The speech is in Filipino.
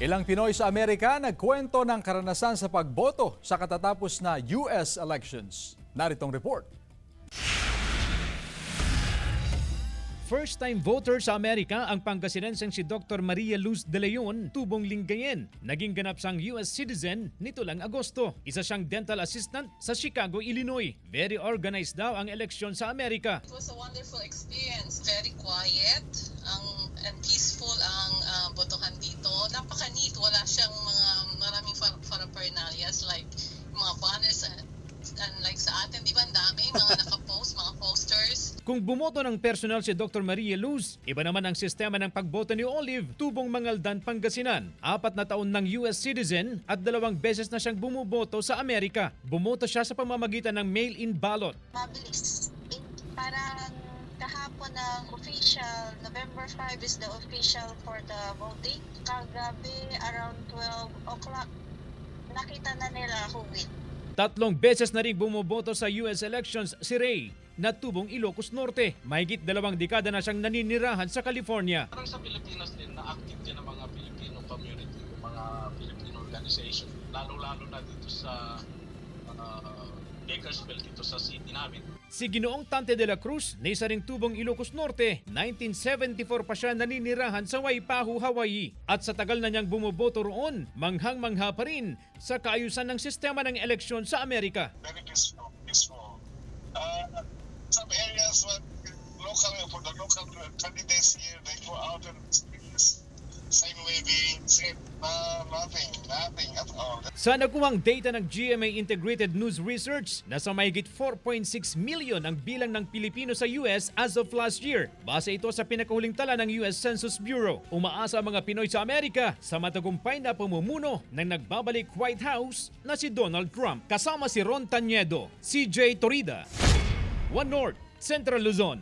Ilang Pinoy sa Amerika nagkwento ng karanasan sa pagboto sa katatapos na US elections. Naritong report. First-time voter sa Amerika ang Pangasinenseng si Dr. Maria Luz de Leon tubong linggayen. Naging ganap siyang US citizen nito lang Agosto. Isa siyang dental assistant sa Chicago, Illinois. Very organized daw ang eleksyon sa Amerika. It was a wonderful experience. Very quiet and peaceful ang botohan dito. Napaka-neat. Wala siyang maraming paraphernalias like mga banners and like sa atin, di ba, ang dami, mga nakapost, mga posters. Kung bumoto ng personal si Dr. Maria Luz, iba naman ang sistema ng pagboto ni Olive, tubong Mangaldan, Pangasinan. 4 na taon ng US citizen at 2 beses na siyang bumuboto sa Amerika. Bumoto siya sa pamamagitan ng mail-in ballot. Mabilis. Parang kahapon ng official, November 5 is the official for the voting. Kagabi around 12 o'clock, nakita na nila who win. 3 beses na rin bumuboto sa US elections si Ray na tubong Ilocos Norte. Mahigit 2 dekada na siyang naninirahan sa California. Parang sa Pilipinas din na active din ang mga Filipino community, mga Filipino organization, lalo-lalo na dito sa Bakersfield, dito sa city namin. Si Ginoong Tante de la Cruz na isa ring tubong Ilocos Norte, 1974 pa siya naninirahan sa Waipahu, Hawaii. At sa tagal na niyang bumuboto roon, manghang-mangha pa rin sa kaayusan ng sistema ng eleksyon sa Amerika. Very peaceful. Some areas for the local candidates here, they go out and same way being said, nothing at all. Sa nakuhang data ng GMA Integrated News Research, nasa mahigit 4.6 million ang bilang ng Pilipino sa US as of last year. Base ito sa pinakahuling tala ng US Census Bureau. Umaasa ang mga Pinoy sa Amerika sa matagumpay na pamumuno ng nagbabalik White House na si Donald Trump. Kasama si Ron Taniedo, CJ Torida, One North, Central Luzon.